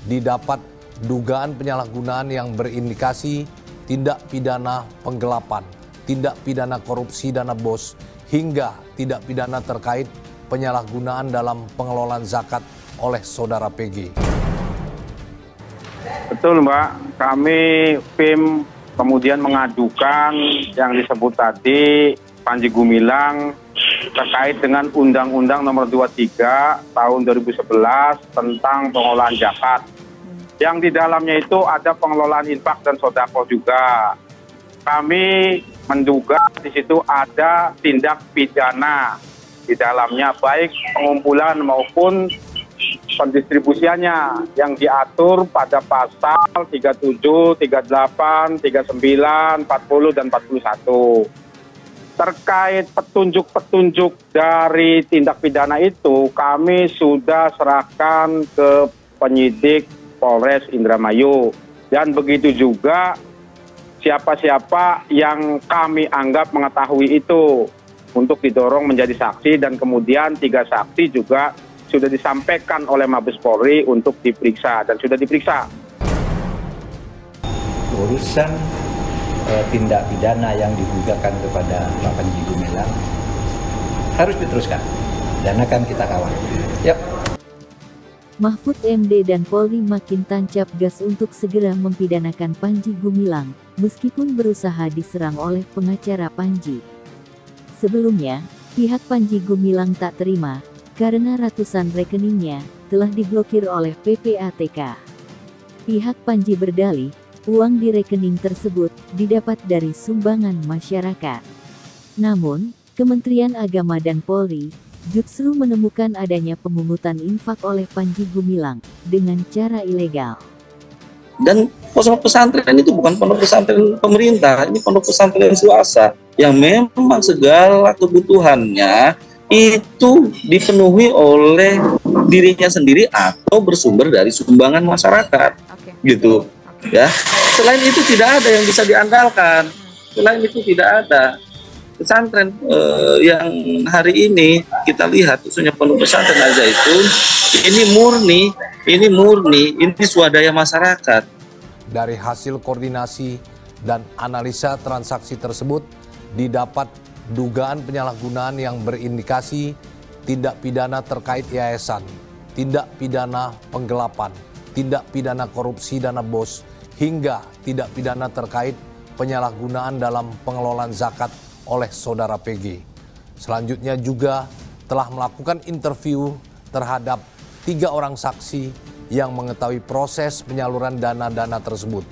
didapat dugaan penyalahgunaan yang berindikasi tindak pidana penggelapan, tindak pidana korupsi dana BOS, hingga tindak pidana terkait penyalahgunaan dalam pengelolaan zakat oleh saudara PG. Betul, Mbak. Kami PIM kemudian mengadukan yang disebut tadi Panji Gumilang terkait dengan Undang-Undang Nomor 23 Tahun 2011 tentang pengelolaan zakat. Yang di dalamnya itu ada pengelolaan infak dan sodako juga. Kami menduga di situ ada tindak pidana di dalamnya, baik pengumpulan maupun pendistribusiannya yang diatur pada pasal 37, 38, 39, 40, dan 41. Terkait petunjuk-petunjuk dari tindak pidana itu, kami sudah serahkan ke penyidik Polres Indramayu. Dan begitu juga siapa-siapa yang kami anggap mengetahui itu untuk didorong menjadi saksi, dan kemudian 3 saksi juga sudah disampaikan oleh Mabes Polri untuk diperiksa dan sudah diperiksa. Urusan tindak pidana yang digugatkan kepada Pak Panji Gumilang harus diteruskan dan akan kita kawal. Yap. Mahfud MD dan Polri makin tancap gas untuk segera mempidanakan Panji Gumilang, meskipun berusaha diserang oleh pengacara Panji. Sebelumnya, pihak Panji Gumilang tak terima karena ratusan rekeningnya telah diblokir oleh PPATK. Pihak Panji berdalih, uang di rekening tersebut didapat dari sumbangan masyarakat. Namun, Kementerian Agama dan Polri justru menemukan adanya pemungutan infak oleh Panji Gumilang dengan cara ilegal. Dan pondok pesantren itu bukan pondok pesantren pemerintah, ini pondok pesantren swasta yang memang segala kebutuhannya itu dipenuhi oleh dirinya sendiri atau bersumber dari sumbangan masyarakat, gitu. Ya, selain itu tidak ada yang bisa diandalkan. Selain itu tidak ada pesantren yang hari ini kita lihat, khususnya pondok pesantren Al-Zaitun, ini murni swadaya masyarakat. Dari hasil koordinasi dan analisa transaksi tersebut didapat dugaan penyalahgunaan yang berindikasi tindak pidana terkait yayasan, tindak pidana penggelapan, tindak pidana korupsi dana BOS, hingga tindak pidana terkait penyalahgunaan dalam pengelolaan zakat oleh saudara PG. Selanjutnya juga telah melakukan interview terhadap 3 orang saksi yang mengetahui proses penyaluran dana-dana tersebut.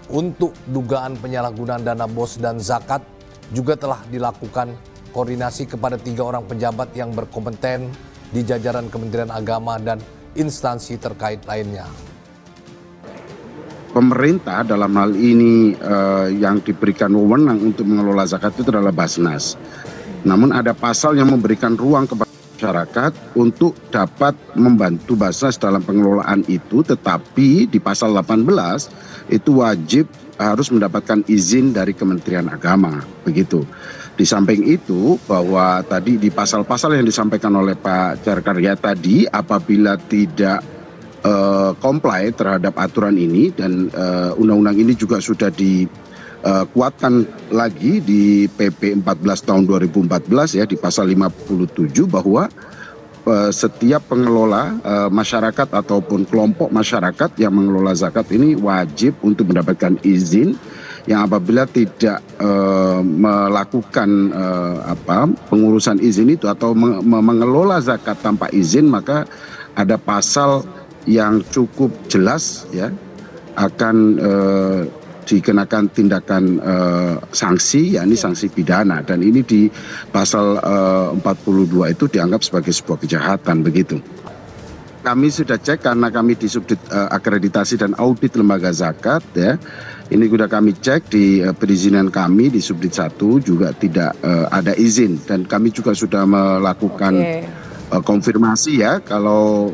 Untuk dugaan penyalahgunaan dana BOS dan zakat juga telah dilakukan koordinasi kepada 3 orang pejabat yang berkompeten di jajaran Kementerian Agama dan instansi terkait lainnya. Pemerintah dalam hal ini yang diberikan wewenang untuk mengelola zakat itu adalah Basnas. Namun ada pasal yang memberikan ruang kepada masyarakat untuk dapat membantu Basnas dalam pengelolaan itu, tetapi di pasal 18 itu wajib harus mendapatkan izin dari Kementerian Agama, begitu. Di samping itu, bahwa tadi di pasal-pasal yang disampaikan oleh Pak Carkarya tadi, apabila tidak comply terhadap aturan ini, dan undang-undang ini juga sudah dikuatkan lagi di PP 14 tahun 2014 ya, di pasal 57, bahwa setiap pengelola masyarakat ataupun kelompok masyarakat yang mengelola zakat ini wajib untuk mendapatkan izin, yang apabila tidak melakukan pengurusan izin itu atau mengelola zakat tanpa izin, maka ada pasal yang cukup jelas ya, akan dikenakan tindakan sanksi, yakni sanksi pidana, dan ini di pasal 42 itu dianggap sebagai sebuah kejahatan, begitu. Kami sudah cek karena kami di Subdit Akreditasi dan Audit Lembaga Zakat ya. Ini sudah kami cek di perizinan kami di Subdit 1 juga tidak ada izin, dan kami juga sudah melakukan konfirmasi ya, kalau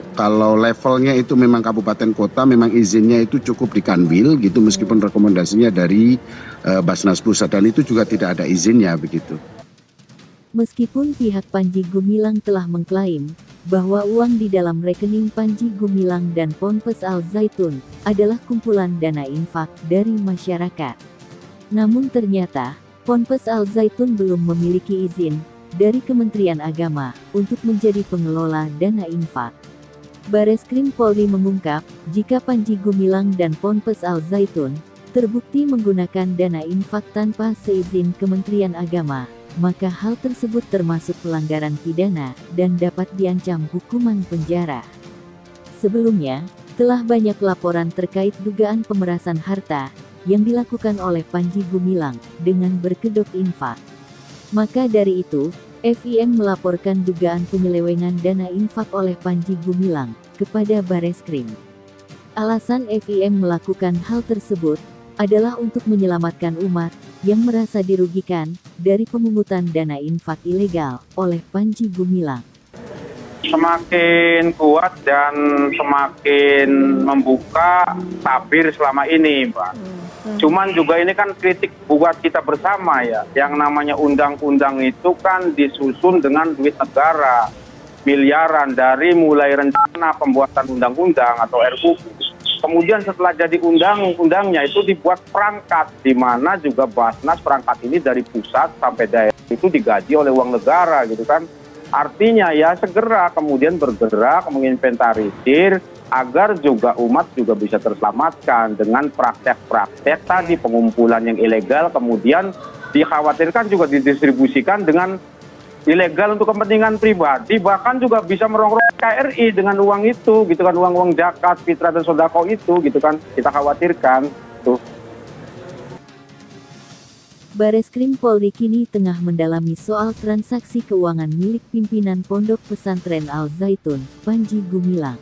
levelnya itu memang kabupaten kota, memang izinnya itu cukup di Kanwil gitu, meskipun rekomendasinya dari Basnas Pusat, dan itu juga tidak ada izinnya, begitu. Meskipun pihak Panji Gumilang telah mengklaim bahwa uang di dalam rekening Panji Gumilang dan Ponpes Al Zaitun adalah kumpulan dana infak dari masyarakat. Namun ternyata, Ponpes Al Zaitun belum memiliki izin dari Kementerian Agama untuk menjadi pengelola dana infak. Bareskrim Polri mengungkap, jika Panji Gumilang dan Ponpes Al Zaitun terbukti menggunakan dana infak tanpa seizin Kementerian Agama, maka hal tersebut termasuk pelanggaran pidana dan dapat diancam hukuman penjara. Sebelumnya, telah banyak laporan terkait dugaan pemerasan harta yang dilakukan oleh Panji Gumilang dengan berkedok infak. Maka dari itu, FIM melaporkan dugaan penyelewengan dana infak oleh Panji Gumilang kepada Bareskrim. Alasan FIM melakukan hal tersebut adalah untuk menyelamatkan umat yang merasa dirugikan dari pemungutan dana infak ilegal oleh Panji Gumilang. Semakin kuat dan semakin membuka tabir selama ini, Pak. Cuman juga ini kan kritik buat kita bersama ya. Yang namanya undang-undang itu kan disusun dengan duit negara, miliaran dari mulai rencana pembuatan undang-undang atau RUU. Kemudian setelah jadi undang-undangnya itu dibuat perangkat, di mana juga Basnas perangkat ini dari pusat sampai daerah itu digaji oleh uang negara gitu kan. Artinya ya segera kemudian bergerak menginventarisir agar juga umat juga bisa terselamatkan dengan praktek-praktek tadi pengumpulan yang ilegal, kemudian dikhawatirkan juga didistribusikan dengan ilegal untuk kepentingan pribadi, bahkan juga bisa merongrong KRI dengan uang itu gitu kan, uang-uang zakat, fitrah dan sodako itu gitu kan, kita khawatirkan tuh. Bareskrim Polri kini tengah mendalami soal transaksi keuangan milik pimpinan Pondok Pesantren Al Zaitun, Panji Gumilang.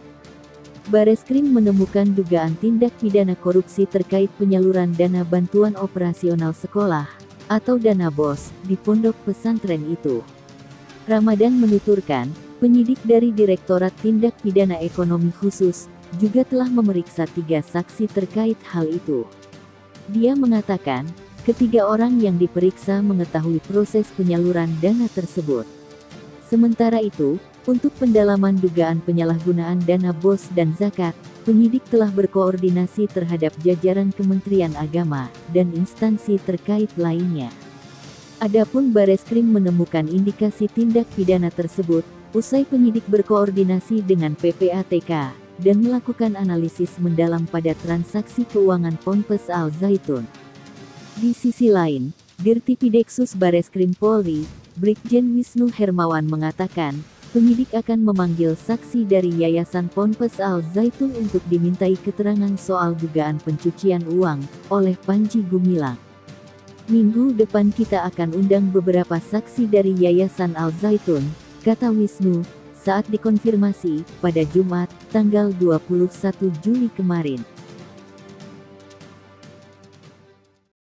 Bareskrim menemukan dugaan tindak pidana korupsi terkait penyaluran dana bantuan operasional sekolah atau dana BOS di pondok pesantren itu. Ramadan menuturkan, penyidik dari Direktorat Tindak Pidana Ekonomi Khusus juga telah memeriksa 3 saksi terkait hal itu. Dia mengatakan, ketiga orang yang diperiksa mengetahui proses penyaluran dana tersebut. Sementara itu, untuk pendalaman dugaan penyalahgunaan dana BOS dan zakat, penyidik telah berkoordinasi terhadap jajaran Kementerian Agama dan instansi terkait lainnya. Adapun Bareskrim menemukan indikasi tindak pidana tersebut, usai penyidik berkoordinasi dengan PPATK dan melakukan analisis mendalam pada transaksi keuangan Ponpes Al Zaitun. Di sisi lain, Dirtipideksus Bareskrim Polri, Brigjen Wisnu Hermawan mengatakan, penyidik akan memanggil saksi dari Yayasan Ponpes Al Zaitun untuk dimintai keterangan soal dugaan pencucian uang oleh Panji Gumilang. Minggu depan kita akan undang beberapa saksi dari Yayasan Al Zaitun, kata Wisnu, saat dikonfirmasi pada Jumat, tanggal 21 Juli kemarin.